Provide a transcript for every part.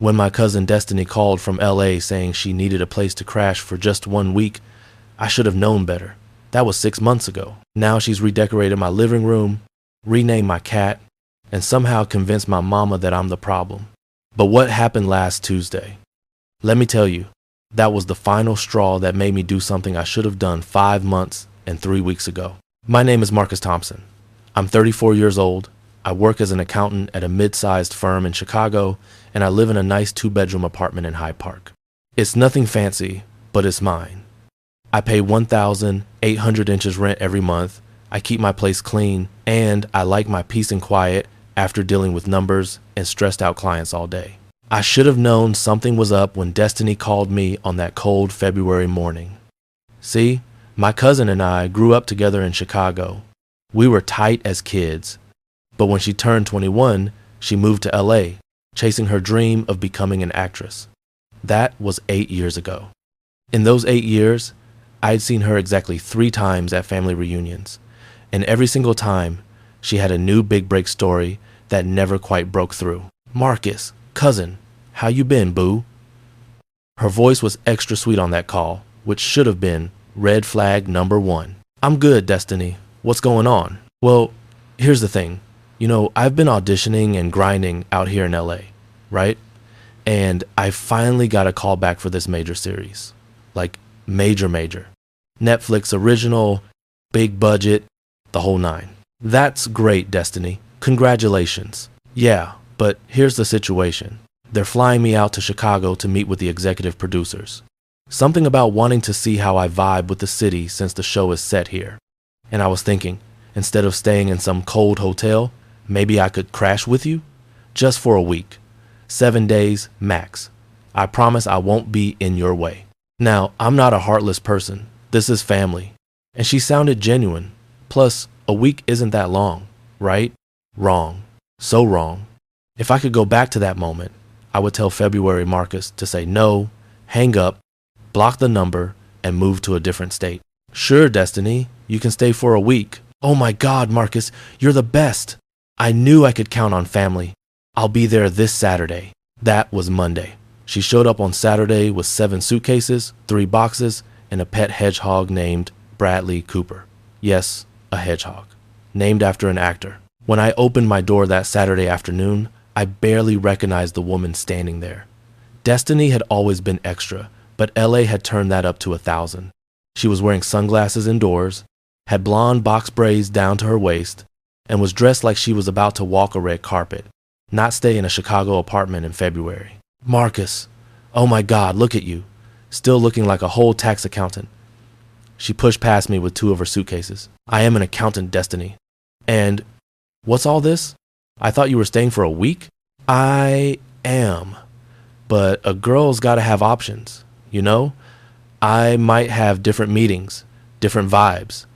When my cousin Destiny called from LA saying she needed a place to crash for just 1 week, I should have known better. That was 6 months ago. Now she's redecorated my living room, renamed my cat, and somehow convinced my mama that I'm the problem. But what happened last Tuesday? Let me tell you, that was the final straw that made me do something I should have done 5 months and 3 weeks ago. My name is Marcus Thompson. I'm 34 years old. I work as an accountant at a mid-sized firm in Chicago, and I live in a nice 2-bedroom apartment in Hyde Park. It's nothing fancy, but it's mine. I pay 1,800 inches rent every month. I keep my place clean, and I like my peace and quiet after dealing with numbers and stressed out clients all day. I should have known something was up when Destiny called me on that cold February morning. See, my cousin and I grew up together in Chicago. We were tight as kids. But when she turned 21, she moved to LA, chasing her dream of becoming an actress. That was 8 years ago. In those 8 years, I'd seen her exactly 3 times at family reunions, and every single time, she had a new big break story that never quite broke through. Marcus, cousin, how you been, boo? Her voice was extra sweet on that call, which should have been red flag number 1. I'm good, Destiny. What's going on? Well, here's the thing. I've been auditioning and grinding out here in LA, right? And I finally got a call back for this major series. Like, major. Netflix original, big budget, the whole 9. That's great, Destiny. Congratulations. Yeah, but here's the situation. They're flying me out to Chicago to meet with the executive producers. Something about wanting to see how I vibe with the city since the show is set here. And I was thinking, instead of staying in some cold hotel, maybe I could crash with you? Just for a week. 7 days, max. I promise I won't be in your way. Now, I'm not a heartless person. This is family. And she sounded genuine. Plus, a week isn't that long, right? Wrong. So wrong. If I could go back to that moment, I would tell February Marcus to say no, hang up, block the number, and move to a different state. Sure, Destiny, you can stay for a week. Oh my God, Marcus, you're the best. I knew I could count on family. I'll be there this Saturday. That was Monday. She showed up on Saturday with 7 suitcases, 3 boxes, and a pet hedgehog named Bradley Cooper. Yes, a hedgehog. Named after an actor. When I opened my door that Saturday afternoon, I barely recognized the woman standing there. Destiny had always been extra, but LA had turned that up to 1,000. She was wearing sunglasses indoors, had blonde box braids down to her waist, and was dressed like she was about to walk a red carpet, not stay in a Chicago apartment in February. Marcus, oh my God, look at you, still looking like a whole tax accountant. She pushed past me with 2 of her suitcases. I am an accountant, Destiny. And what's all this? I thought you were staying for a week? I am. But a girl's gotta have options, I might have different meetings, different vibes.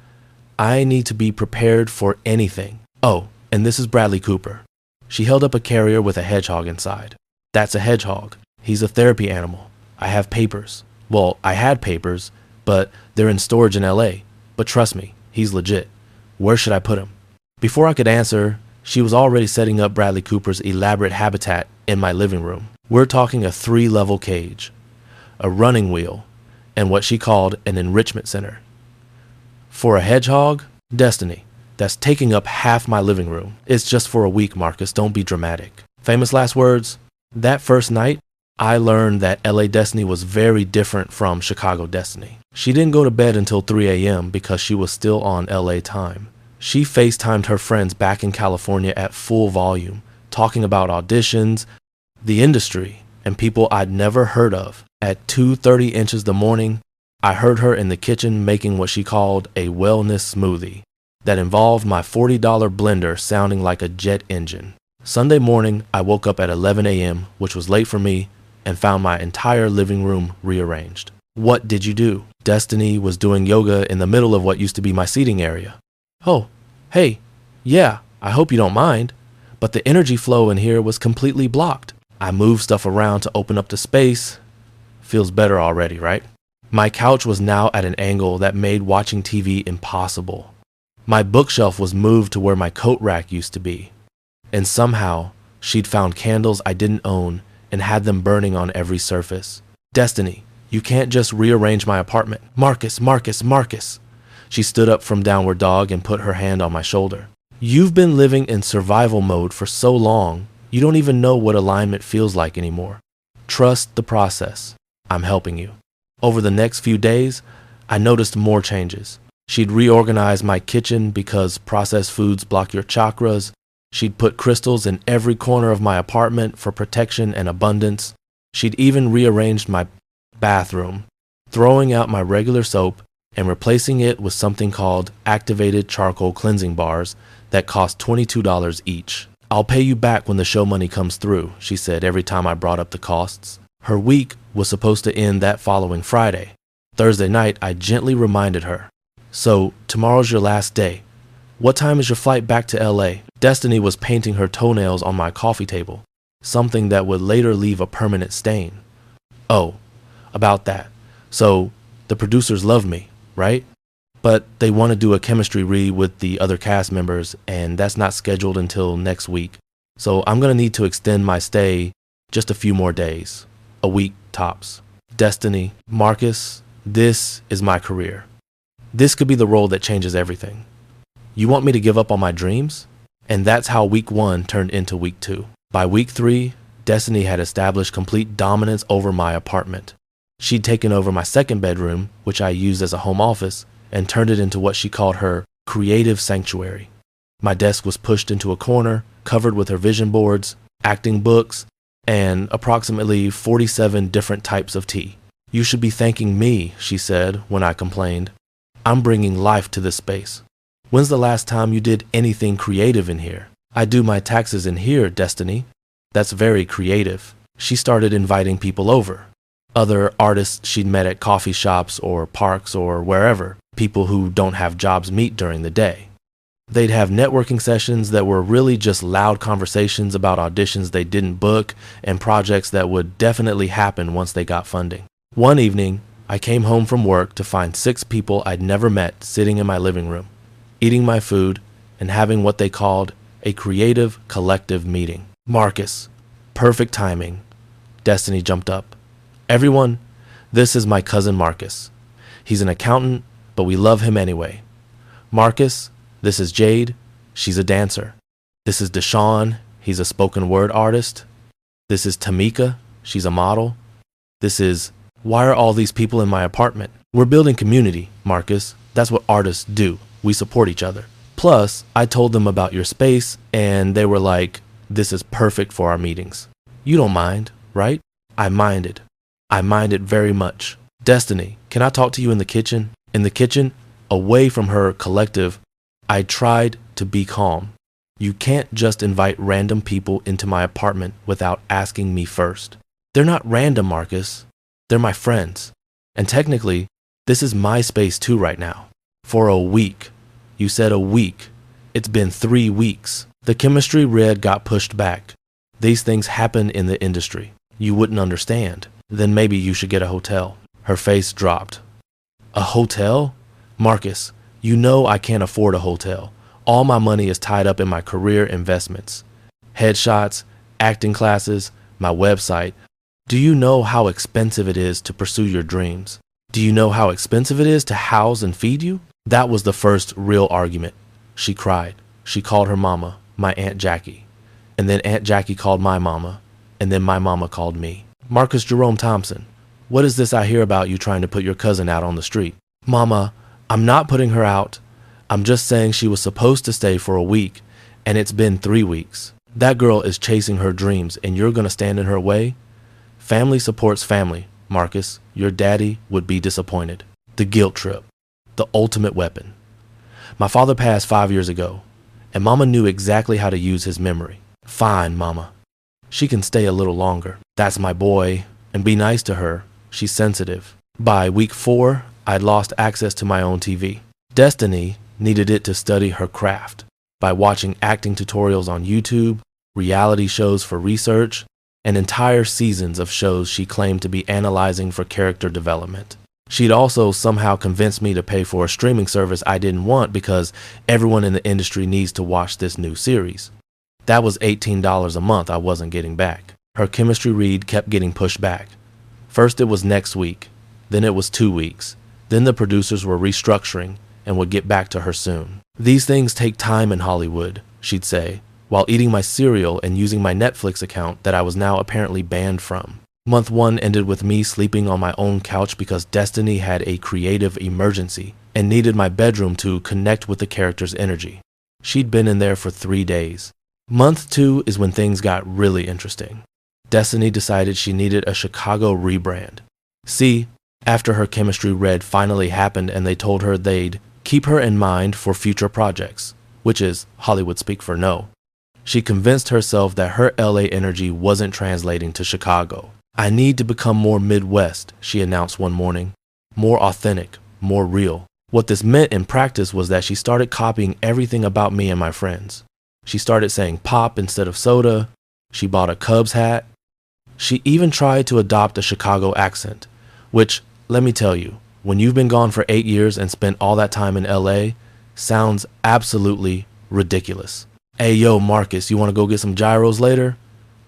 I need to be prepared for anything. Oh, and this is Bradley Cooper. She held up a carrier with a hedgehog inside. That's a hedgehog. He's a therapy animal. I have papers. Well, I had papers, but they're in storage in LA. But trust me, he's legit. Where should I put him? Before I could answer, she was already setting up Bradley Cooper's elaborate habitat in my living room. We're talking a 3-level cage, a running wheel, and what she called an enrichment center. For a hedgehog, Destiny, that's taking up half my living room. It's just for a week, Marcus, don't be dramatic. Famous last words? That first night, I learned that LA Destiny was very different from Chicago Destiny. She didn't go to bed until 3 a.m. because she was still on LA time. She FaceTimed her friends back in California at full volume, talking about auditions, the industry, and people I'd never heard of. At 2:30 inches the morning, I heard her in the kitchen making what she called a wellness smoothie that involved my $40 blender sounding like a jet engine. Sunday morning, I woke up at 11 a.m., which was late for me, and found my entire living room rearranged. What did you do? Destiny was doing yoga in the middle of what used to be my seating area. Oh, hey, yeah, I hope you don't mind, but the energy flow in here was completely blocked. I moved stuff around to open up the space. Feels better already, right? My couch was now at an angle that made watching TV impossible. My bookshelf was moved to where my coat rack used to be. And somehow, she'd found candles I didn't own and had them burning on every surface. Destiny, you can't just rearrange my apartment. Marcus, Marcus, Marcus. She stood up from downward dog and put her hand on my shoulder. You've been living in survival mode for so long, you don't even know what alignment feels like anymore. Trust the process. I'm helping you. Over the next few days, I noticed more changes. She'd reorganize my kitchen because processed foods block your chakras. She'd put crystals in every corner of my apartment for protection and abundance. She'd even rearranged my bathroom, throwing out my regular soap and replacing it with something called activated charcoal cleansing bars that cost $22 each. I'll pay you back when the show money comes through, she said every time I brought up the costs. Her week was supposed to end that following Friday. Thursday night, I gently reminded her. So, tomorrow's your last day. What time is your flight back to LA? Destiny was painting her toenails on my coffee table, something that would later leave a permanent stain. Oh, about that. So, the producers love me, right? But they want to do a chemistry read with the other cast members, and that's not scheduled until next week. So I'm going to need to extend my stay just a few more days. A week tops. Destiny, Marcus, this is my career. This could be the role that changes everything. You want me to give up on my dreams? And that's how week 1 turned into week 2. By week 3, Destiny had established complete dominance over my apartment. She'd taken over my second bedroom, which I used as a home office, and turned it into what she called her creative sanctuary. My desk was pushed into a corner, covered with her vision boards, acting books, and approximately 47 different types of tea. You should be thanking me, she said when I complained. I'm bringing life to this space. When's the last time you did anything creative in here? I do my taxes in here, Destiny. That's very creative. She started inviting people over. Other artists she'd met at coffee shops or parks or wherever, people who don't have jobs meet during the day. They'd have networking sessions that were really just loud conversations about auditions they didn't book and projects that would definitely happen once they got funding. One evening, I came home from work to find 6 people I'd never met sitting in my living room, eating my food and having what they called a creative collective meeting. Marcus, perfect timing. Destiny jumped up. Everyone, this is my cousin Marcus. He's an accountant, but we love him anyway. Marcus, this is Jade. She's a dancer. This is Deshaun. He's a spoken word artist. This is Tamika. She's a model. This is, why are all these people in my apartment? We're building community, Marcus. That's what artists do. We support each other. Plus, I told them about your space, and they were like, this is perfect for our meetings. You don't mind, right? I minded. I minded very much. Destiny, can I talk to you in the kitchen? In the kitchen, away from her collective, I tried to be calm. You can't just invite random people into my apartment without asking me first. They're not random, Marcus. They're my friends. And technically, this is my space too right now. For a week. You said a week. It's been 3 weeks. The chemistry read got pushed back. These things happen in the industry. You wouldn't understand. Then maybe you should get a hotel. Her face dropped. A hotel? Marcus, you know I can't afford a hotel. All my money is tied up in my career investments. Headshots, acting classes, my website. Do you know how expensive it is to pursue your dreams? Do you know how expensive it is to house and feed you? That was the first real argument. She cried. She called her mama, my Aunt Jackie. And then Aunt Jackie called my mama. And then my mama called me. Marcus Jerome Thompson, what is this I hear about you trying to put your cousin out on the street? Mama, I'm not putting her out. I'm just saying she was supposed to stay for a week, and it's been 3 weeks. That girl is chasing her dreams, and you're going to stand in her way? Family supports family, Marcus. Your daddy would be disappointed. The guilt trip. The ultimate weapon. My father passed 5 years ago, and Mama knew exactly how to use his memory. Fine, Mama. She can stay a little longer. That's my boy, and be nice to her. She's sensitive. By week 4, I'd lost access to my own TV. Destiny needed it to study her craft by watching acting tutorials on YouTube, reality shows for research, and entire seasons of shows she claimed to be analyzing for character development. She'd also somehow convinced me to pay for a streaming service I didn't want because everyone in the industry needs to watch this new series. That was $18 a month I wasn't getting back. Her chemistry read kept getting pushed back. First it was next week, then it was 2 weeks, then the producers were restructuring and would get back to her soon. These things take time in Hollywood, she'd say, while eating my cereal and using my Netflix account that I was now apparently banned from. Month 1 ended with me sleeping on my own couch because Destiny had a creative emergency and needed my bedroom to connect with the character's energy. She'd been in there for 3 days. Month 2 is when things got really interesting. Destiny decided she needed a Chicago rebrand. See, after her chemistry read finally happened and they told her they'd keep her in mind for future projects, which is Hollywood speak for no, she convinced herself that her LA energy wasn't translating to Chicago. I need to become more Midwest, she announced one morning. More authentic, more real. What this meant in practice was that she started copying everything about me and my friends. She started saying pop instead of soda. She bought a Cubs hat. She even tried to adopt a Chicago accent, which, let me tell you, when you've been gone for 8 years and spent all that time in LA, sounds absolutely ridiculous. Hey yo, Marcus, you want to go get some gyros later?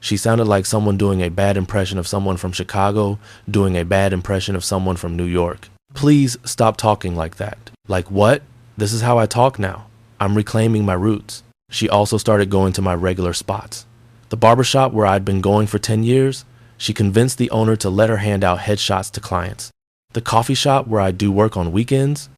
She sounded like someone doing a bad impression of someone from Chicago, doing a bad impression of someone from New York. Please stop talking like that. Like what? This is how I talk now. I'm reclaiming my roots. She also started going to my regular spots. The barbershop where I'd been going for 10 years, she convinced the owner to let her hand out headshots to clients. The coffee shop where I do work on weekends,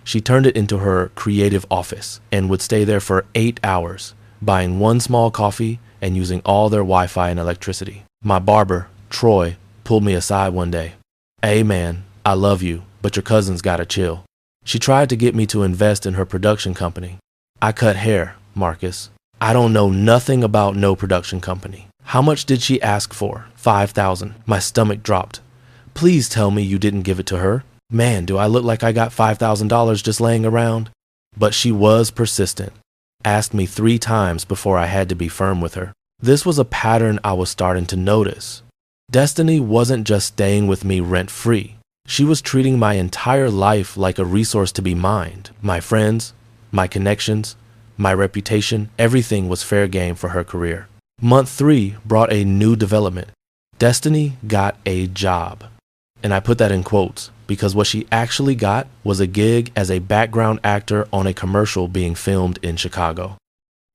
she turned it into her creative office and would stay there for 8 hours, buying one small coffee and using all their Wi-Fi and electricity. My barber, Troy, pulled me aside one day. Hey man, I love you, but your cousin's gotta chill. She tried to get me to invest in her production company. I cut hair, Marcus. I don't know nothing about no production company. How much did she ask for? $5,000. My stomach dropped. Please tell me you didn't give it to her. Man, do I look like I got $5,000 just laying around? But she was persistent. Asked me 3 times before I had to be firm with her. This was a pattern I was starting to notice. Destiny wasn't just staying with me rent-free. She was treating my entire life like a resource to be mined. My friends, my connections, my reputation, everything was fair game for her career. Month 3 brought a new development. Destiny got a job. And I put that in quotes because what she actually got was a gig as a background actor on a commercial being filmed in Chicago.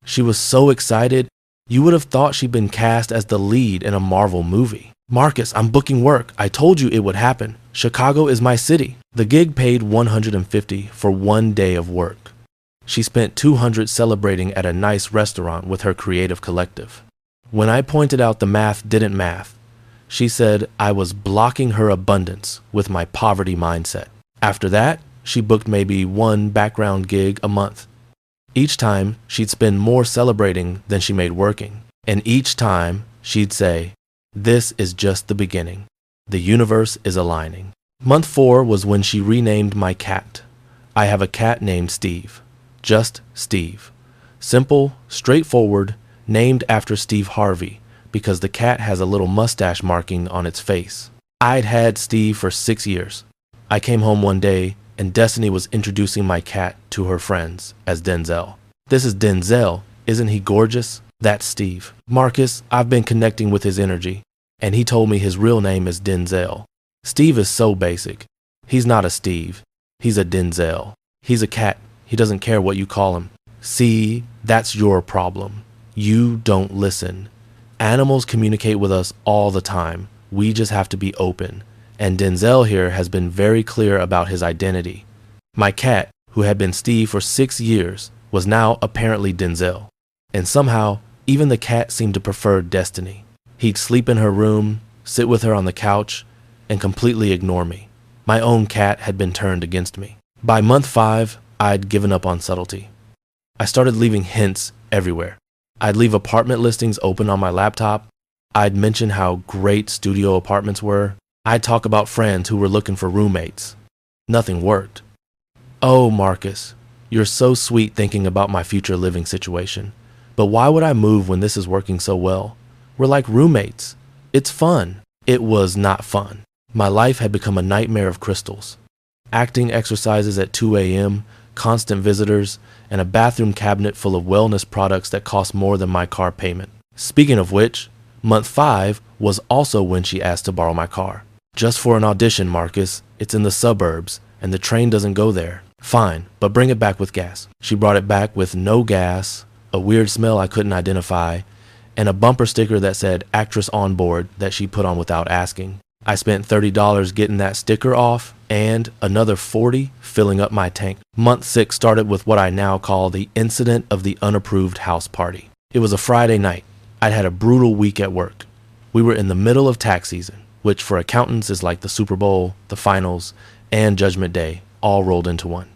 She was so excited, you would have thought she'd been cast as the lead in a Marvel movie. Marcus, I'm booking work. I told you it would happen. Chicago is my city. The gig paid $150 for 1 day of work. She spent $200 celebrating at a nice restaurant with her creative collective. When I pointed out the math didn't math, she said I was blocking her abundance with my poverty mindset. After that, she booked maybe 1 background gig a month. Each time, she'd spend more celebrating than she made working. And each time, she'd say, "This is just the beginning. The universe is aligning." Month 4 was when she renamed my cat. I have a cat named Steve. Just Steve. Simple, straightforward, named after Steve Harvey, because the cat has a little mustache marking on its face. I'd had Steve for 6 years. I came home one day and Destiny was introducing my cat to her friends as Denzel. "This is Denzel. Isn't he gorgeous?" "That's Steve." "Marcus, I've been connecting with his energy, and he told me his real name is Denzel." Steve is so basic. He's not a Steve. He's a Denzel. He's a cat. He doesn't care what you call him. See, that's your problem. You don't listen. Animals communicate with us all the time. We just have to be open. And Denzel here has been very clear about his identity. My cat, who had been Steve for 6 years, was now apparently Denzel. And somehow, even the cat seemed to prefer Destiny. He'd sleep in her room, sit with her on the couch, and completely ignore me. My own cat had been turned against me. By month 5, I'd given up on subtlety. I started leaving hints everywhere. I'd leave apartment listings open on my laptop. I'd mention how great studio apartments were. I'd talk about friends who were looking for roommates. Nothing worked. "Oh, Marcus, you're so sweet thinking about my future living situation. But why would I move when this is working so well? We're like roommates. It's fun." It was not fun. My life had become a nightmare of crystals. Acting exercises at 2 a.m., constant visitors, and a bathroom cabinet full of wellness products that cost more than my car payment. Speaking of which, Month 5 was also when she asked to borrow my car. Just for an audition, Marcus. It's in the suburbs, and the train doesn't go there. Fine, but bring it back with gas. She brought it back with no gas, a weird smell I couldn't identify, and a bumper sticker that said actress on board that she put on without asking. I spent $30 getting that sticker off and another $40 filling up my tank. Month 6 started with what I now call the incident of the unapproved house party. It was a Friday night. I'd had a brutal week at work. We were in the middle of tax season, which for accountants is like the Super Bowl, the finals, and Judgment Day, all rolled into one.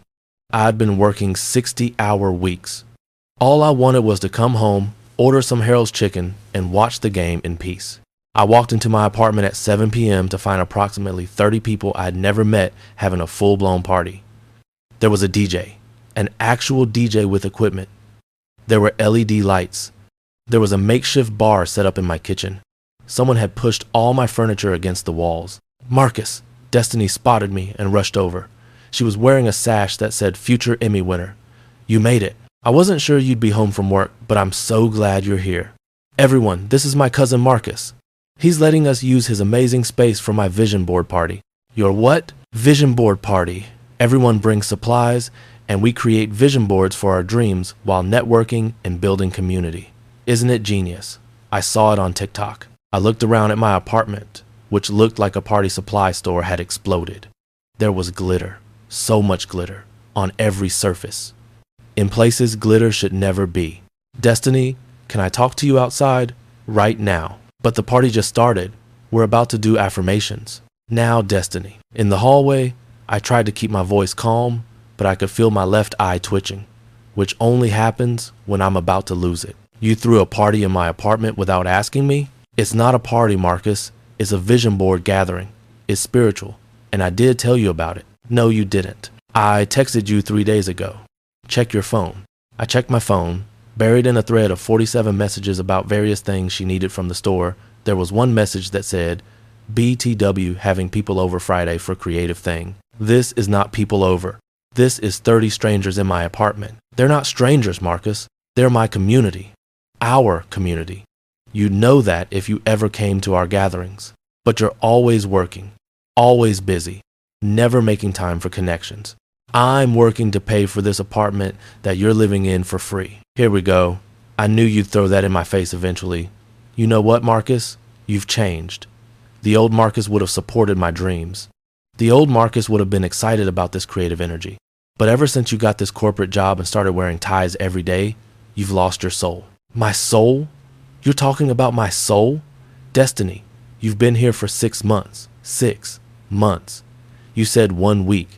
I'd been working 60-hour weeks. All I wanted was to come home, order some Harold's chicken, and watch the game in peace. I walked into my apartment at 7 p.m. to find approximately 30 people I'd never met having a full-blown party. There was a DJ, an actual DJ with equipment. There were LED lights. There was a makeshift bar set up in my kitchen. Someone had pushed all my furniture against the walls. Marcus, Destiny spotted me and rushed over. She was wearing a sash that said future Emmy winner. You made it. I wasn't sure you'd be home from work, but I'm so glad you're here. Everyone, this is my cousin Marcus. He's letting us use his amazing space for my vision board party. Your what? Vision board party. Everyone brings supplies, and we create vision boards for our dreams while networking and building community. Isn't it genius? I saw it on TikTok. I looked around at my apartment, which looked like a party supply store had exploded. There was glitter, so much glitter, on every surface. In places glitter should never be. Destiny, can I talk to you outside? Right now. But the party just started. We're about to do affirmations. Now, Destiny. In the hallway, I tried to keep my voice calm, but I could feel my left eye twitching, which only happens when I'm about to lose it. You threw a party in my apartment without asking me? It's not a party, Marcus. It's a vision board gathering. It's spiritual, and I did tell you about it. No, you didn't. I texted you 3 days ago. Check your phone. I checked my phone. Buried in a thread of 47 messages about various things she needed from the store, there was one message that said, BTW having people over Friday for creative thing. This is not people over. This is 30 strangers in my apartment. They're not strangers, Marcus. They're my community. Our community. You'd know that if you ever came to our gatherings. But you're always working, always busy, never making time for connections. I'm working to pay for this apartment that you're living in for free. Here we go. I knew you'd throw that in my face eventually. You know what, Marcus? You've changed. The old Marcus would have supported my dreams. The old Marcus would have been excited about this creative energy. But ever since you got this corporate job and started wearing ties every day, you've lost your soul. My soul? You're talking about my soul? Destiny, you've been here for 6 months. 6 months. You said 1 week.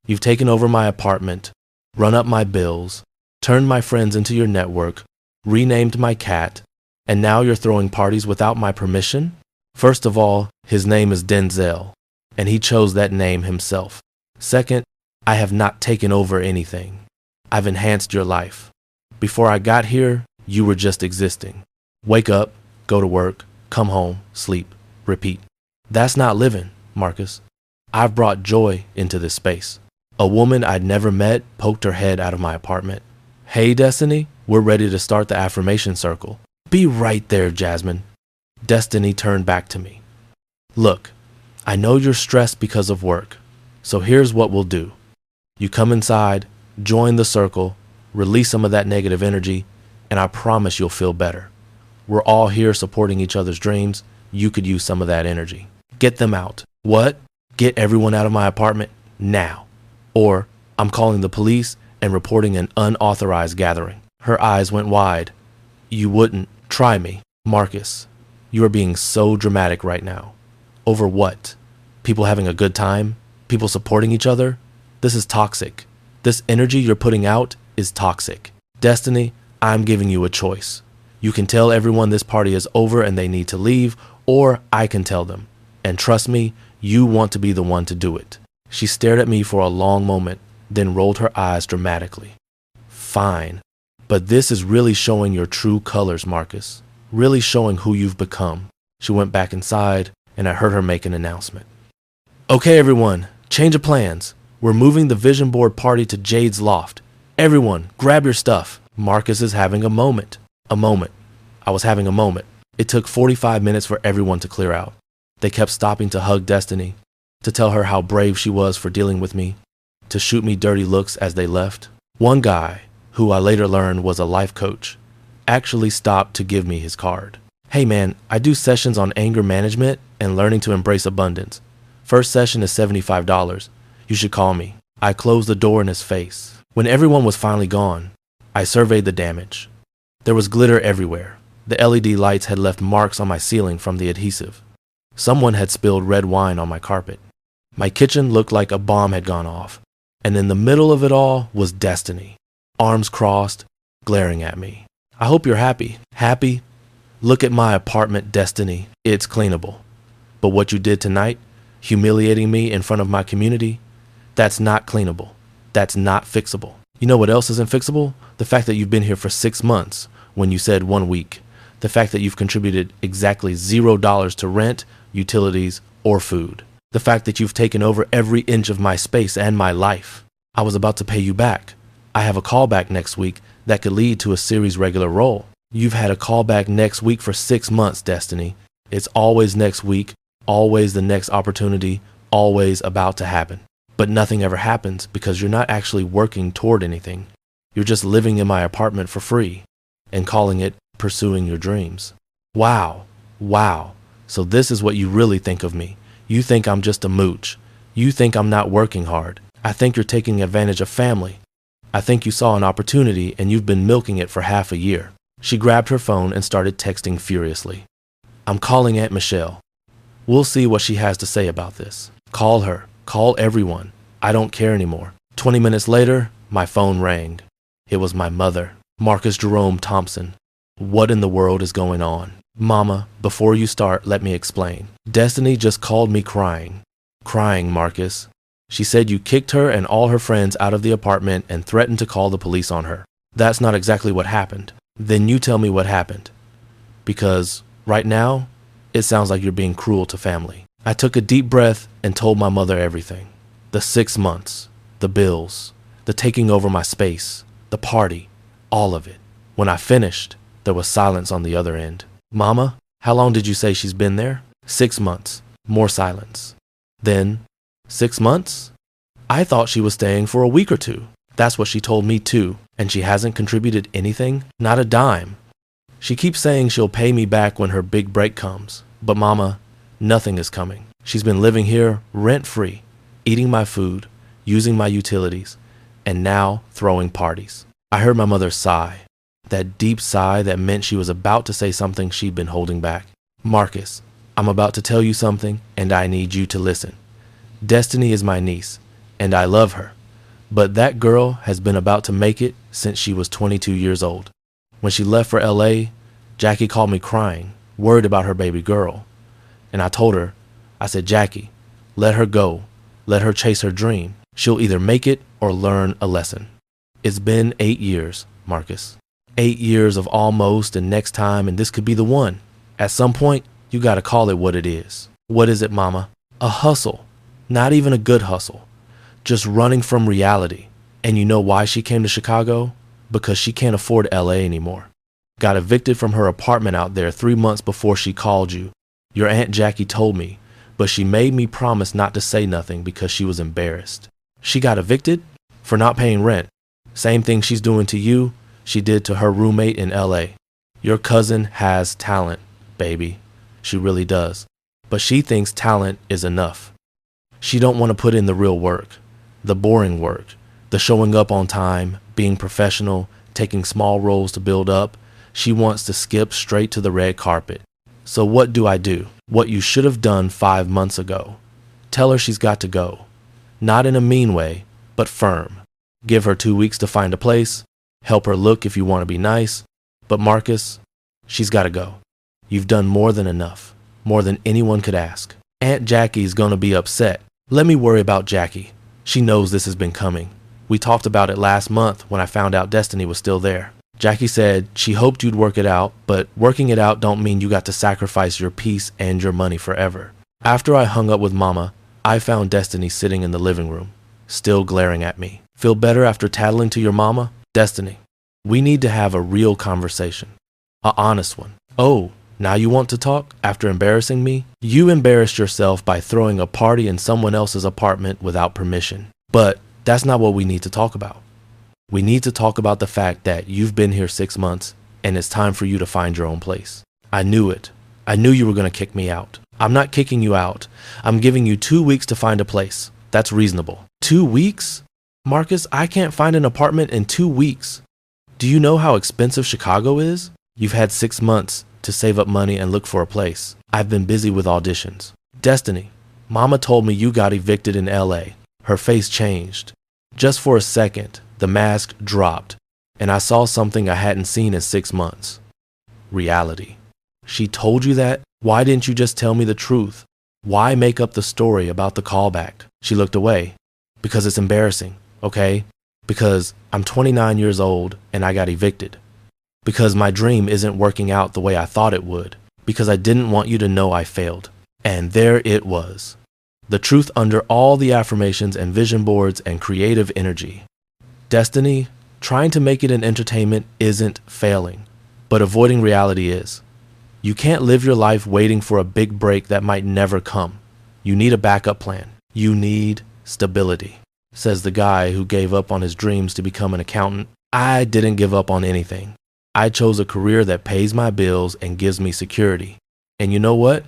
You've taken over my apartment, run up my bills, turned my friends into your network, renamed my cat, and now you're throwing parties without my permission? First of all, his name is Denzel, and he chose that name himself. Second, I have not taken over anything. I've enhanced your life. Before I got here, you were just existing. Wake up, go to work, come home, sleep, repeat. That's not living, Marcus. I've brought joy into this space. A woman I'd never met poked her head out of my apartment. Hey, Destiny, we're ready to start the affirmation circle. Be right there, Jasmine. Destiny turned back to me. Look, I know you're stressed because of work, so here's what we'll do. You come inside, join the circle, release some of that negative energy, and I promise you'll feel better. We're all here supporting each other's dreams. You could use some of that energy. Get them out. What? Get everyone out of my apartment now. Or I'm calling the police and reporting an unauthorized gathering. Her eyes went wide. You wouldn't. Try me. Marcus, you are being so dramatic right now. Over what? People having a good time? People supporting each other? This is toxic. This energy you're putting out is toxic. Destiny, I'm giving you a choice. You can tell everyone this party is over and they need to leave, or I can tell them. And trust me, you want to be the one to do it. She stared at me for a long moment, then rolled her eyes dramatically. Fine, but this is really showing your true colors, Marcus. Really showing who you've become. She went back inside, and I heard her make an announcement. Okay, everyone, change of plans. We're moving the vision board party to Jade's loft. Everyone, grab your stuff. Marcus is having a moment. A moment. I was having a moment. It took 45 minutes for everyone to clear out. They kept stopping to hug Destiny, to tell her how brave she was for dealing with me, to shoot me dirty looks as they left. One guy, who I later learned was a life coach, actually stopped to give me his card. Hey man, I do sessions on anger management and learning to embrace abundance. First session is $75. You should call me. I closed the door in his face. When everyone was finally gone, I surveyed the damage. There was glitter everywhere. The LED lights had left marks on my ceiling from the adhesive. Someone had spilled red wine on my carpet. My kitchen looked like a bomb had gone off. And in the middle of it all was Destiny, arms crossed, glaring at me. I hope you're happy. Happy? Look at my apartment, Destiny. It's cleanable. But what you did tonight, humiliating me in front of my community, that's not cleanable. That's not fixable. You know what else isn't fixable? The fact that you've been here for 6 months when you said 1 week. The fact that you've contributed exactly $0 to rent, utilities, or food. The fact that you've taken over every inch of my space and my life. I was about to pay you back. I have a callback next week that could lead to a series regular role. You've had a callback next week for 6 months, Destiny. It's always next week, always the next opportunity, always about to happen. But nothing ever happens because you're not actually working toward anything. You're just living in my apartment for free and calling it pursuing your dreams. Wow. So this is what you really think of me. You think I'm just a mooch. You think I'm not working hard. I think you're taking advantage of family. I think you saw an opportunity and you've been milking it for half a year. She grabbed her phone and started texting furiously. I'm calling Aunt Michelle. We'll see what she has to say about this. Call her. Call everyone. I don't care anymore. 20 minutes later, my phone rang. It was my mother, Marcus Jerome Thompson. What in the world is going on? Mama, before you start, let me explain. Destiny just called me crying. Crying, Marcus. She said you kicked her and all her friends out of the apartment and threatened to call the police on her. That's not exactly what happened. Then you tell me what happened. Because right now, it sounds like you're being cruel to family. I took a deep breath and told my mother everything. The 6 months, the bills, the taking over my space, the party, all of it. When I finished, there was silence on the other end. Mama, how long did you say she's been there? 6 months. More silence. Then, 6 months? I thought she was staying for a week or two. That's what she told me too. And she hasn't contributed anything? Not a dime. She keeps saying she'll pay me back when her big break comes. But Mama, nothing is coming. She's been living here rent-free, eating my food, using my utilities, and now throwing parties. I heard my mother sigh. That deep sigh that meant she was about to say something she'd been holding back. Marcus, I'm about to tell you something, and I need you to listen. Destiny is my niece, and I love her. But that girl has been about to make it since she was 22 years old. When she left for LA, Jackie called me crying, worried about her baby girl. And I told her, I said, Jackie, let her go. Let her chase her dream. She'll either make it or learn a lesson. It's been 8 years, Marcus. 8 years of almost and next time, and this could be the one. At some point, you gotta call it what it is. What is it, Mama? A hustle. Not even a good hustle. Just running from reality. And you know why she came to Chicago? Because she can't afford LA anymore. Got evicted from her apartment out there 3 months before she called you. Your Aunt Jackie told me, but she made me promise not to say nothing because she was embarrassed. She got evicted for not paying rent. Same thing she's doing to you, she did to her roommate in LA. Your cousin has talent, baby. She really does. But she thinks talent is enough. She don't want to put in the real work, the boring work, the showing up on time, being professional, taking small roles to build up. She wants to skip straight to the red carpet. So what do? What you should have done 5 months ago. Tell her she's got to go. Not in a mean way, but firm. Give her 2 weeks to find a place. Help her look if you want to be nice. But Marcus, she's got to go. You've done more than enough. More than anyone could ask. Aunt Jackie's gonna be upset. Let me worry about Jackie. She knows this has been coming. We talked about it last month when I found out Destiny was still there. Jackie said she hoped you'd work it out, but working it out don't mean you got to sacrifice your peace and your money forever. After I hung up with Mama, I found Destiny sitting in the living room, still glaring at me. Feel better after tattling to your mama? Destiny, we need to have a real conversation. A honest one. Oh, Now you want to talk after embarrassing me? You embarrassed yourself by throwing a party in someone else's apartment without permission. But that's not what we need to talk about. We need to talk about the fact that you've been here 6 months and it's time for you to find your own place. I knew it. I knew you were going to kick me out. I'm not kicking you out. I'm giving you 2 weeks to find a place. That's reasonable. 2 weeks? Marcus, I can't find an apartment in 2 weeks. Do you know how expensive Chicago is? You've had 6 months to save up money and look for a place. I've been busy with auditions. Destiny, Mama told me you got evicted in LA. Her face changed. Just for a second, the mask dropped, and I saw something I hadn't seen in 6 months. Reality. She told you that? Why didn't you just tell me the truth? Why make up the story about the callback? She looked away. Because it's embarrassing, okay? Because I'm 29 years old and I got evicted. Because my dream isn't working out the way I thought it would. Because I didn't want you to know I failed. And there it was. The truth under all the affirmations and vision boards and creative energy. Destiny, trying to make it an entertainment isn't failing, but avoiding reality is. You can't live your life waiting for a big break that might never come. You need a backup plan. You need stability, says the guy who gave up on his dreams to become an accountant. I didn't give up on anything. I chose a career that pays my bills and gives me security. And you know what?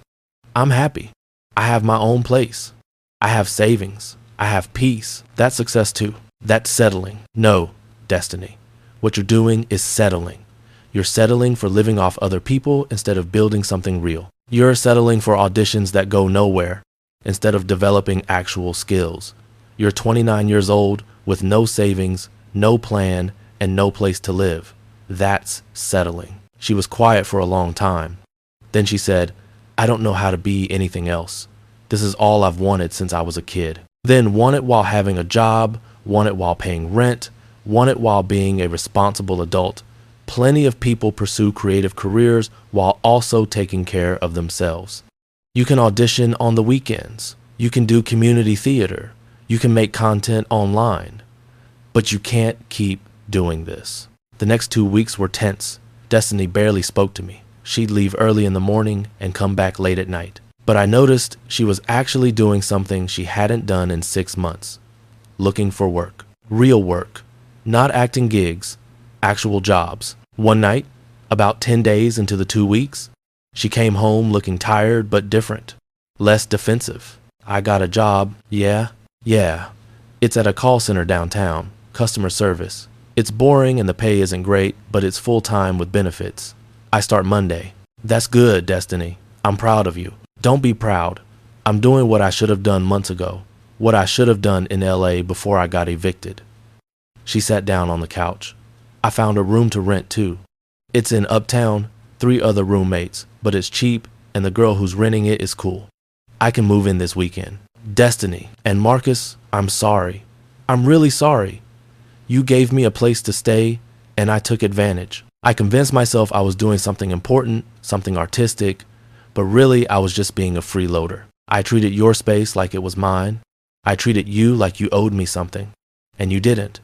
I'm happy. I have my own place. I have savings. I have peace. That's success too. That's settling. No, Destiny. What you're doing is settling. You're settling for living off other people instead of building something real. You're settling for auditions that go nowhere instead of developing actual skills. You're 29 years old with no savings, no plan, and no place to live. That's settling. She was quiet for a long time. Then she said, I don't know how to be anything else. This is all I've wanted since I was a kid. Then want it while having a job, want it while paying rent, want it while being a responsible adult. Plenty of people pursue creative careers while also taking care of themselves. You can audition on the weekends. You can do community theater. You can make content online. But you can't keep doing this. The next 2 weeks were tense. Destiny barely spoke to me. She'd leave early in the morning and come back late at night. But I noticed she was actually doing something she hadn't done in 6 months. Looking for work. Real work. Not acting gigs. Actual jobs. One night, about 10 days into the 2 weeks, she came home looking tired but different. Less defensive. I got a job. Yeah. It's at a call center downtown. Customer service. It's boring and the pay isn't great, but it's full-time with benefits. I start Monday. That's good, Destiny. I'm proud of you. Don't be proud. I'm doing what I should have done months ago. What I should have done in LA before I got evicted. She sat down on the couch. I found a room to rent too. It's in Uptown, 3 other roommates, but it's cheap and the girl who's renting it is cool. I can move in this weekend. Destiny. And Marcus, I'm sorry. I'm really sorry. You gave me a place to stay, and I took advantage. I convinced myself I was doing something important, something artistic, but really I was just being a freeloader. I treated your space like it was mine. I treated you like you owed me something, and you didn't.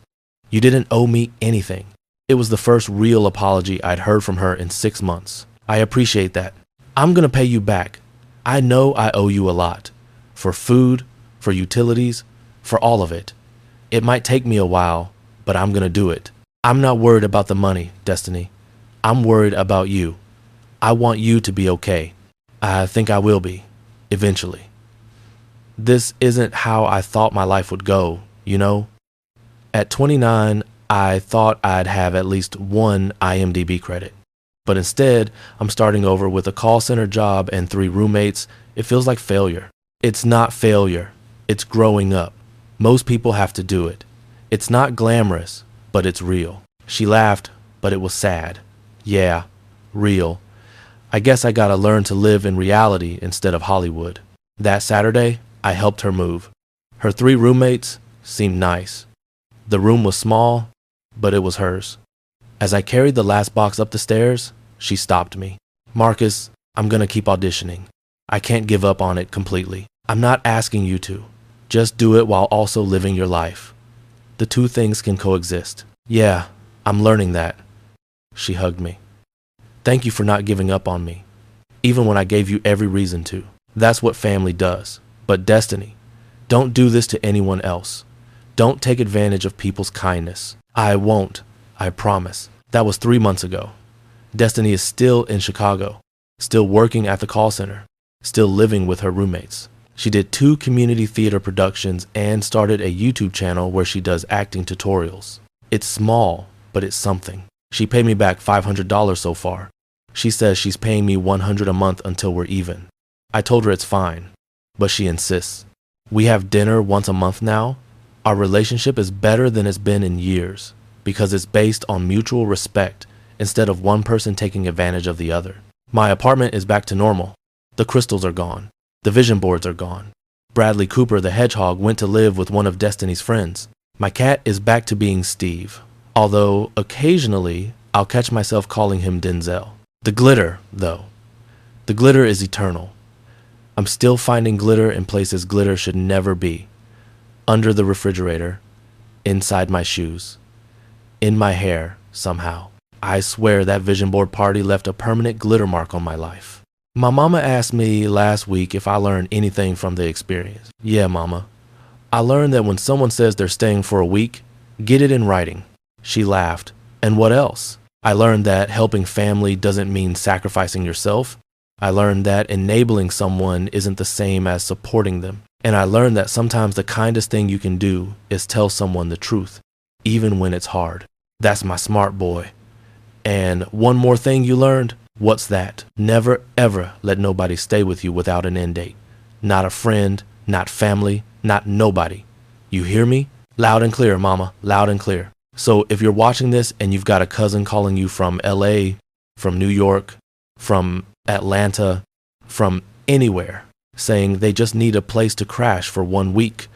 You didn't owe me anything. It was the first real apology I'd heard from her in 6 months. I appreciate that. I'm gonna pay you back. I know I owe you a lot. For food, for utilities, for all of it. It might take me a while, but I'm gonna do it. I'm not worried about the money, Destiny. I'm worried about you. I want you to be okay. I think I will be, eventually. This isn't how I thought my life would go, you know? At 29, I thought I'd have at least 1 IMDb credit. But instead, I'm starting over with a call center job and 3 roommates. It feels like failure. It's not failure. It's growing up. Most people have to do it. It's not glamorous, but it's real. She laughed, but it was sad. Yeah, real. I guess I gotta learn to live in reality instead of Hollywood. That Saturday, I helped her move. Her 3 roommates seemed nice. The room was small, but it was hers. As I carried the last box up the stairs, she stopped me. Marcus, I'm gonna keep auditioning. I can't give up on it completely. I'm not asking you to. Just do it while also living your life. The 2 things can coexist. Yeah, I'm learning that. She hugged me. Thank you for not giving up on me. even when I gave you every reason to. That's what family does. But Destiny, don't do this to anyone else. Don't take advantage of people's kindness. I won't. I promise. That was 3 months ago. Destiny is still in Chicago, still working at the call center, still living with her roommates. She did 2 community theater productions and started a YouTube channel where she does acting tutorials. It's small, but it's something. She paid me back $500 so far. She says she's paying me $100 a month until we're even. I told her it's fine, but she insists. We have dinner once a month now. Our relationship is better than it's been in years because it's based on mutual respect instead of one person taking advantage of the other. My apartment is back to normal. The crystals are gone. The vision boards are gone. Bradley Cooper, the hedgehog, went to live with one of Destiny's friends. My cat is back to being Steve, although occasionally I'll catch myself calling him Denzel. The glitter, though. The glitter is eternal. I'm still finding glitter in places glitter should never be. Under the refrigerator, inside my shoes, in my hair, somehow. I swear that vision board party left a permanent glitter mark on my life. My mama asked me last week if I learned anything from the experience. Yeah, mama. I learned that when someone says they're staying for a week, get it in writing. She laughed. And what else? I learned that helping family doesn't mean sacrificing yourself. I learned that enabling someone isn't the same as supporting them. And I learned that sometimes the kindest thing you can do is tell someone the truth, even when it's hard. That's my smart boy. And one more thing you learned? What's that? Never ever let nobody stay with you without an end date. Not a friend, not family, not nobody. You hear me? Loud and clear, mama, loud and clear. So if you're watching this and you've got a cousin calling you from LA, from New York, from Atlanta, from anywhere, saying they just need a place to crash for 1 week,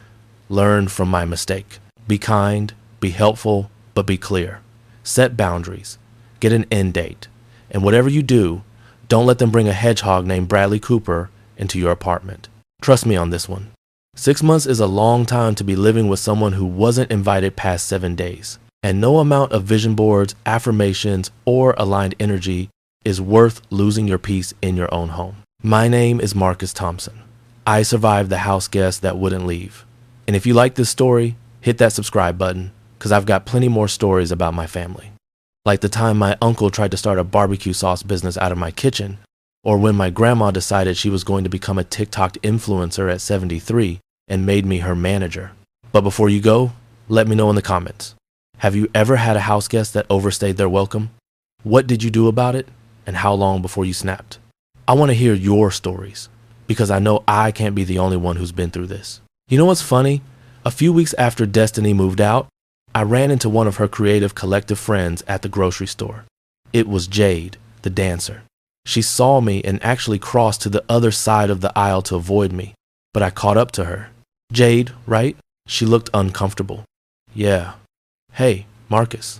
learn from my mistake. Be kind, be helpful, but be clear. Set boundaries. Get an end date. And whatever you do, don't let them bring a hedgehog named Bradley Cooper into your apartment. Trust me on this one. 6 months is a long time to be living with someone who wasn't invited past 7 days. And no amount of vision boards, affirmations, or aligned energy is worth losing your peace in your own home. My name is Marcus Thompson. I survived the house guest that wouldn't leave. And if you like this story, hit that subscribe button, because I've got plenty more stories about my family. Like the time my uncle tried to start a barbecue sauce business out of my kitchen, or when my grandma decided she was going to become a TikTok influencer at 73 and made me her manager. But before you go, let me know in the comments. Have you ever had a house guest that overstayed their welcome? What did you do about it? And how long before you snapped? I want to hear your stories, because I know I can't be the only one who's been through this. You know what's funny? A few weeks after Destiny moved out, I ran into one of her creative collective friends at the grocery store. It was Jade, the dancer. She saw me and actually crossed to the other side of the aisle to avoid me, but I caught up to her. Jade, right? She looked uncomfortable. Yeah. Hey, Marcus.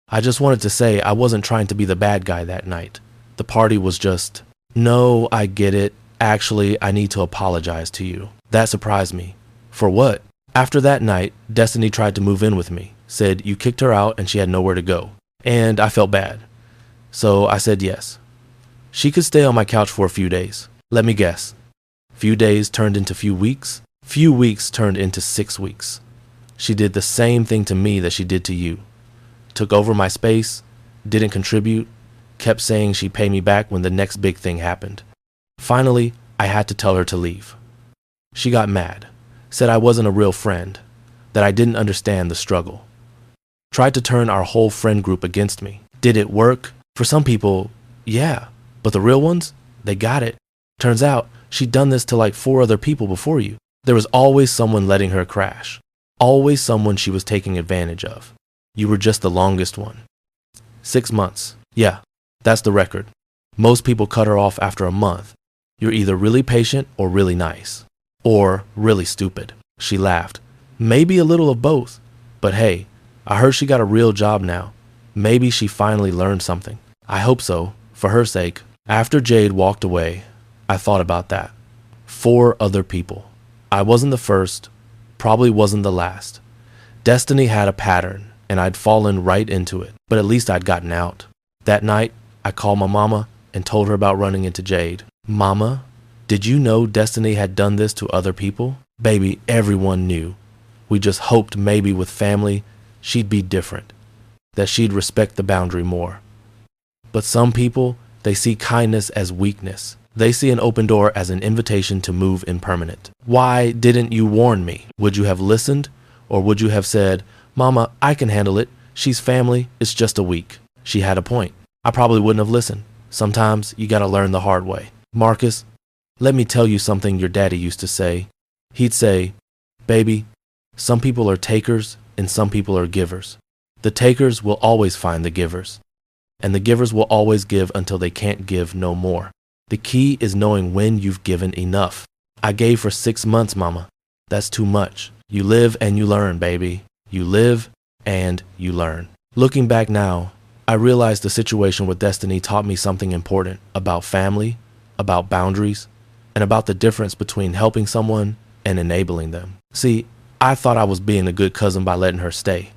I just wanted to say I wasn't trying to be the bad guy that night. The party was just... No, I get it. Actually, I need to apologize to you. That surprised me. For what? After that night, Destiny tried to move in with me, said you kicked her out and she had nowhere to go. And I felt bad. So I said yes. She could stay on my couch for a few days. Let me guess. Few days turned into few weeks. Few weeks turned into 6 weeks. She did the same thing to me that she did to you. Took over my space, didn't contribute, kept saying she'd pay me back when the next big thing happened. Finally, I had to tell her to leave. She got mad, said I wasn't a real friend, that I didn't understand the struggle. Tried to turn our whole friend group against me. Did it work? For some people, yeah, but the real ones, they got it. Turns out, she'd done this to like 4 other people before you. There was always someone letting her crash. Always someone she was taking advantage of. You were just the longest one. 6 months. Yeah, that's the record. Most people cut her off after a month. You're either really patient or really nice. Or really stupid. She laughed. Maybe a little of both. But hey, I heard she got a real job now. Maybe she finally learned something. I hope so, for her sake. After Jade walked away, I thought about that. 4 other people. I wasn't the first, probably wasn't the last. Destiny had a pattern, and I'd fallen right into it, but at least I'd gotten out. That night, I called my mama and told her about running into Jade. Mama, did you know Destiny had done this to other people? Baby, everyone knew. We just hoped maybe with family, she'd be different, that she'd respect the boundary more. But some people, they see kindness as weakness. They see an open door as an invitation to move impermanent. Why didn't you warn me? Would you have listened? Or would you have said, Mama, I can handle it. She's family. It's just a week. She had a point. I probably wouldn't have listened. Sometimes you gotta learn the hard way. Marcus, let me tell you something your daddy used to say. He'd say, baby, some people are takers and some people are givers. The takers will always find the givers, and the givers will always give until they can't give no more. The key is knowing when you've given enough. I gave for 6 months, Mama. That's too much. You live and you learn, baby. You live and you learn. Looking back now, I realized the situation with Destiny taught me something important about family, about boundaries, and about the difference between helping someone and enabling them. See, I thought I was being a good cousin by letting her stay.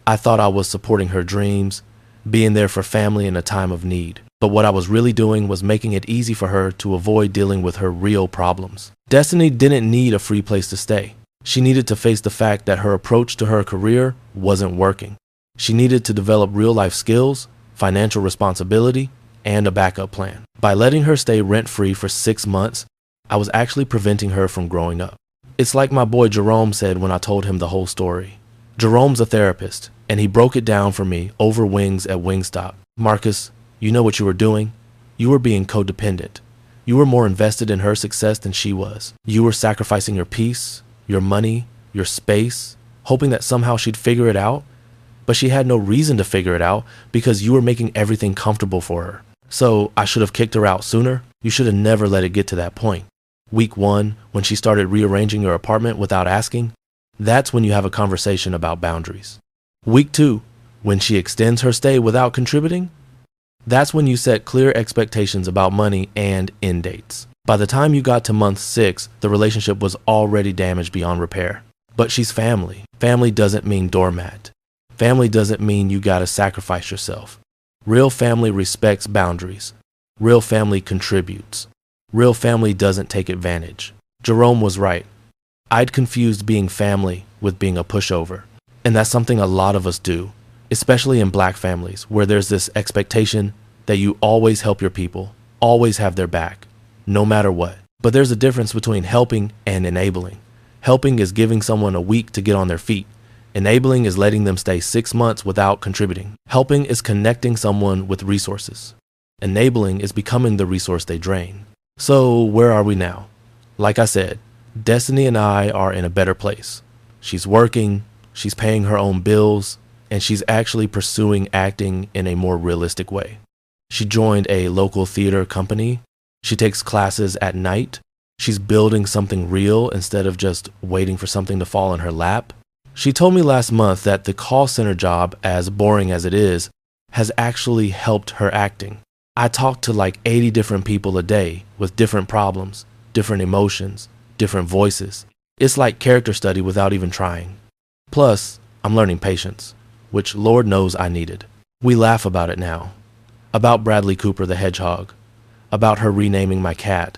I thought I was supporting her dreams, being there for family in a time of need. But what I was really doing was making it easy for her to avoid dealing with her real problems. Destiny didn't need a free place to stay. She needed to face the fact that her approach to her career wasn't working. She needed to develop real-life skills, financial responsibility, and a backup plan. By letting her stay rent-free for 6 months, I was actually preventing her from growing up. It's like my boy Jerome said when I told him the whole story. Jerome's a therapist, and he broke it down for me over Wings at Wingstop. Marcus, you know what you were doing? You were being codependent. You were more invested in her success than she was. You were sacrificing your peace, your money, your space, hoping that somehow she'd figure it out. But she had no reason to figure it out because you were making everything comfortable for her. So I should have kicked her out sooner. You should have never let it get to that point. Week 1, when she started rearranging your apartment without asking, that's when you have a conversation about boundaries. Week 2, when she extends her stay without contributing, that's when you set clear expectations about money and end dates. By the time you got to month 6, the relationship was already damaged beyond repair. But she's family. Family doesn't mean doormat. Family doesn't mean you gotta sacrifice yourself. Real family respects boundaries. Real family contributes. Real family doesn't take advantage. Jerome was right. I'd confused being family with being a pushover. And that's something a lot of us do, especially in Black families, where there's this expectation that you always help your people, always have their back, no matter what. But there's a difference between helping and enabling. Helping is giving someone a week to get on their feet. Enabling is letting them stay 6 months without contributing. Helping is connecting someone with resources. Enabling is becoming the resource they drain. So where are we now? Like I said, Destiny and I are in a better place. She's working, she's paying her own bills, and she's actually pursuing acting in a more realistic way. She joined a local theater company. She takes classes at night. She's building something real instead of just waiting for something to fall in her lap. She told me last month that the call center job, as boring as it is, has actually helped her acting. I talk to like 80 different people a day with different problems, different emotions, different voices. It's like character study without even trying. Plus, I'm learning patience, which Lord knows I needed. We laugh about it now. About Bradley Cooper the hedgehog. About her renaming my cat.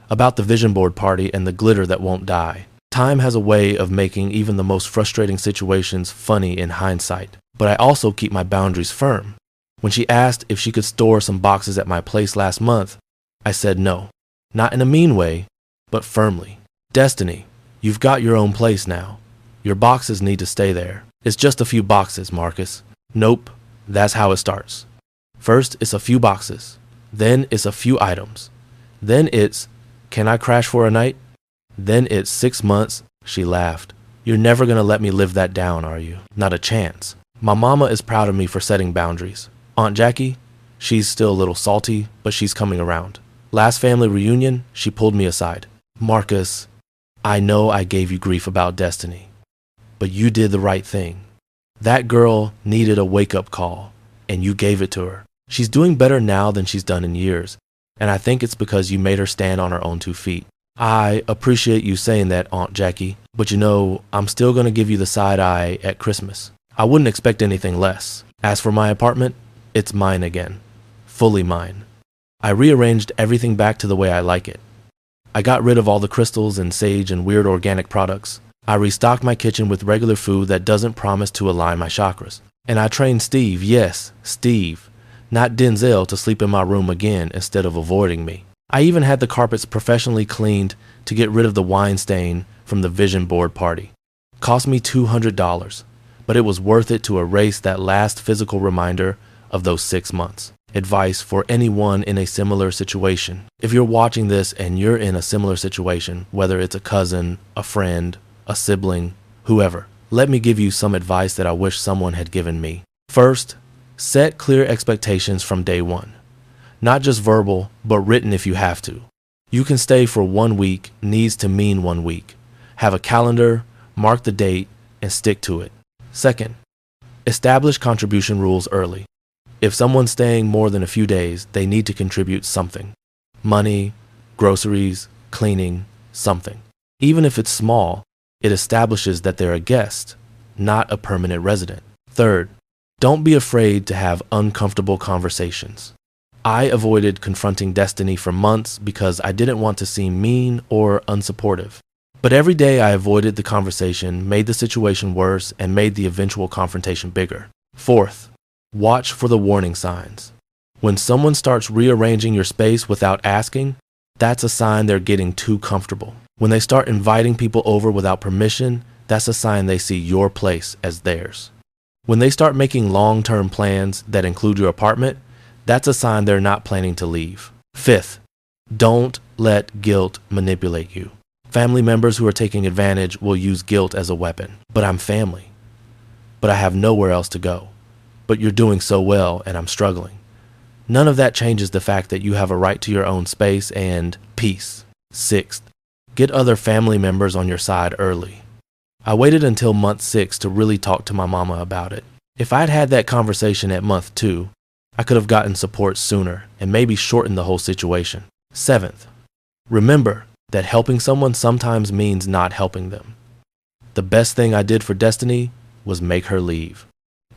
About the vision board party and the glitter that won't die. Time has a way of making even the most frustrating situations funny in hindsight. But I also keep my boundaries firm. When she asked if she could store some boxes at my place last month, I said no. Not in a mean way, but firmly. Destiny, you've got your own place now. Your boxes need to stay there. It's just a few boxes, Marcus. Nope, that's how it starts. First, it's a few boxes. Then it's a few items. Then it's, can I crash for a night? Then it's 6 months. She laughed. You're never gonna let me live that down, are you? Not a chance. My mama is proud of me for setting boundaries. Aunt Jackie, she's still a little salty, but she's coming around. Last family reunion, she pulled me aside. Marcus, I know I gave you grief about Destiny, but you did the right thing. That girl needed a wake-up call, and you gave it to her. She's doing better now than she's done in years, and I think it's because you made her stand on her own 2 feet. I appreciate you saying that, Aunt Jackie, but you know, I'm still gonna give you the side eye at Christmas. I wouldn't expect anything less. As for my apartment, it's mine again. Fully mine. I rearranged everything back to the way I like it. I got rid of all the crystals and sage and weird organic products. I restocked my kitchen with regular food that doesn't promise to align my chakras. And I trained Steve, yes, Steve, not Denzel, to sleep in my room again instead of avoiding me. I even had the carpets professionally cleaned to get rid of the wine stain from the vision board party. Cost me $200, but it was worth it to erase that last physical reminder of those 6 months. Advice for anyone in a similar situation. If you're watching this and you're in a similar situation, whether it's a cousin, a friend, a sibling, whoever, let me give you some advice that I wish someone had given me. First, set clear expectations from day one. Not just verbal, but written if you have to. You can stay for 1 week, needs to mean 1 week. Have a calendar, mark the date, and stick to it. Second, establish contribution rules early. If someone's staying more than a few days, they need to contribute something. Money, groceries, cleaning, something. Even if it's small, it establishes that they're a guest, not a permanent resident. Third, don't be afraid to have uncomfortable conversations. I avoided confronting Destiny for months because I didn't want to seem mean or unsupportive. But every day I avoided the conversation, made the situation worse, and made the eventual confrontation bigger. Fourth, watch for the warning signs. When someone starts rearranging your space without asking, that's a sign they're getting too comfortable. When they start inviting people over without permission, that's a sign they see your place as theirs. When they start making long-term plans that include your apartment, that's a sign they're not planning to leave. Fifth, don't let guilt manipulate you. Family members who are taking advantage will use guilt as a weapon. But I'm family. But I have nowhere else to go. But you're doing so well and I'm struggling. None of that changes the fact that you have a right to your own space and peace. Sixth, get other family members on your side early. I waited until month 6 to really talk to my mama about it. If I'd had that conversation at month 2, I could have gotten support sooner and maybe shortened the whole situation. Seventh, remember that helping someone sometimes means not helping them. The best thing I did for Destiny was make her leave.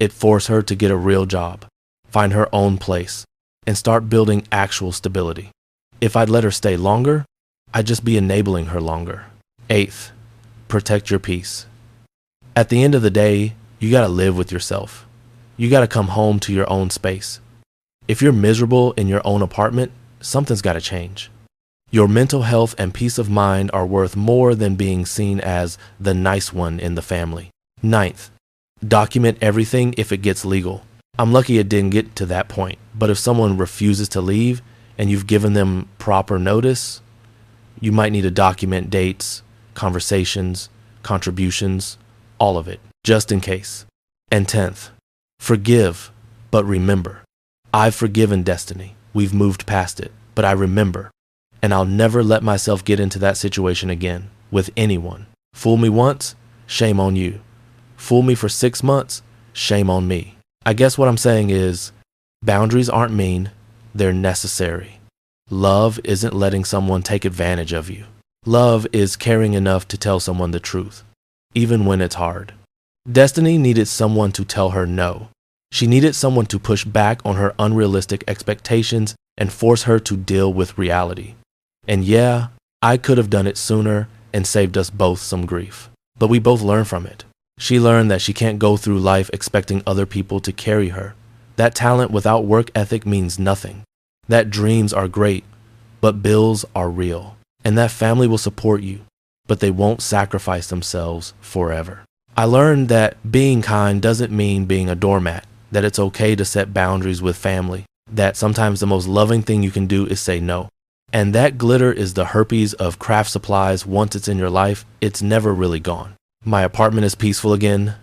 It forced her to get a real job, find her own place, and start building actual stability. If I'd let her stay longer, I'd just be enabling her longer. Eighth, protect your peace. At the end of the day, you gotta live with yourself. You gotta come home to your own space. If you're miserable in your own apartment, something's gotta change. Your mental health and peace of mind are worth more than being seen as the nice one in the family. Ninth, document everything if it gets legal. I'm lucky it didn't get to that point, but if someone refuses to leave and you've given them proper notice, you might need to document dates, conversations, contributions, all of it, just in case. And 10th, forgive, but remember. I've forgiven Destiny. We've moved past it, but I remember. And I'll never let myself get into that situation again with anyone. Fool me once, shame on you. Fool me for 6 months, shame on me. I guess what I'm saying is, boundaries aren't mean, they're necessary. Love isn't letting someone take advantage of you. Love is caring enough to tell someone the truth, even when it's hard. Destiny needed someone to tell her no. She needed someone to push back on her unrealistic expectations and force her to deal with reality. And yeah, I could have done it sooner and saved us both some grief. But we both learned from it. She learned that she can't go through life expecting other people to carry her. That talent without work ethic means nothing. That dreams are great, but bills are real. And that family will support you, but they won't sacrifice themselves forever. I learned that being kind doesn't mean being a doormat, that it's okay to set boundaries with family, that sometimes the most loving thing you can do is say no. And that glitter is the herpes of craft supplies. Once it's in your life, it's never really gone. My apartment is peaceful again.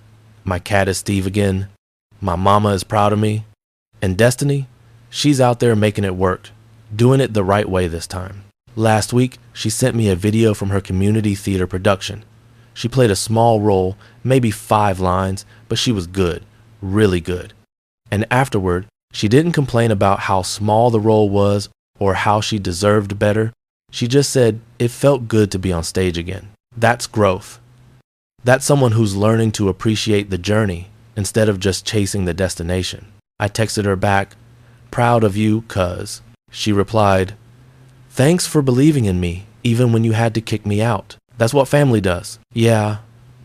My cat is Steve again. My mama is proud of me. And Destiny, she's out there making it work, doing it the right way this time. Last week, she sent me a video from her community theater production. She played a small role, maybe 5 lines, but she was good, really good. And afterward, she didn't complain about how small the role was or how she deserved better. She just said it felt good to be on stage again. That's growth. That's someone who's learning to appreciate the journey instead of just chasing the destination. I texted her back, proud of you, cuz. She replied, "Thanks for believing in me, even when you had to kick me out. That's what family does." "Yeah,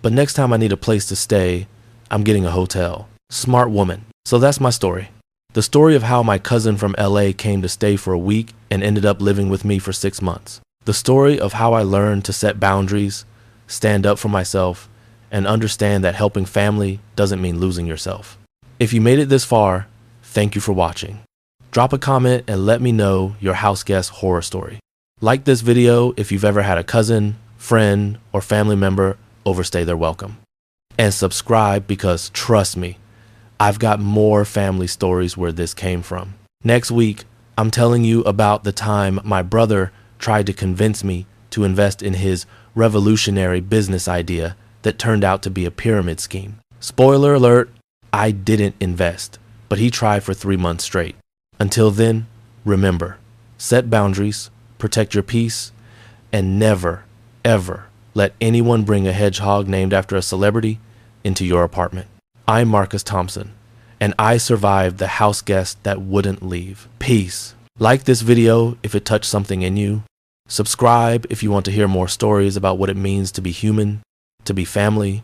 but next time I need a place to stay, I'm getting a hotel." Smart woman. So that's my story. The story of how my cousin from LA came to stay for a week and ended up living with me for 6 months. The story of how I learned to set boundaries, stand up for myself, and understand that helping family doesn't mean losing yourself. If you made it this far, thank you for watching. Drop a comment and let me know your house guest horror story. Like this video if you've ever had a cousin, friend, or family member overstay their welcome. And subscribe because trust me, I've got more family stories where this came from. Next week, I'm telling you about the time my brother tried to convince me to invest in his revolutionary business idea that turned out to be a pyramid scheme. Spoiler alert, I didn't invest, but he tried for 3 months straight. Until then, remember, set boundaries, protect your peace, and never, ever let anyone bring a hedgehog named after a celebrity into your apartment. I'm Marcus Thompson, and I survived the house guest that wouldn't leave. Peace. Like this video if it touched something in you. Subscribe if you want to hear more stories about what it means to be human, to be family,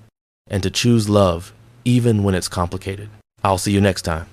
and to choose love even when it's complicated. I'll see you next time.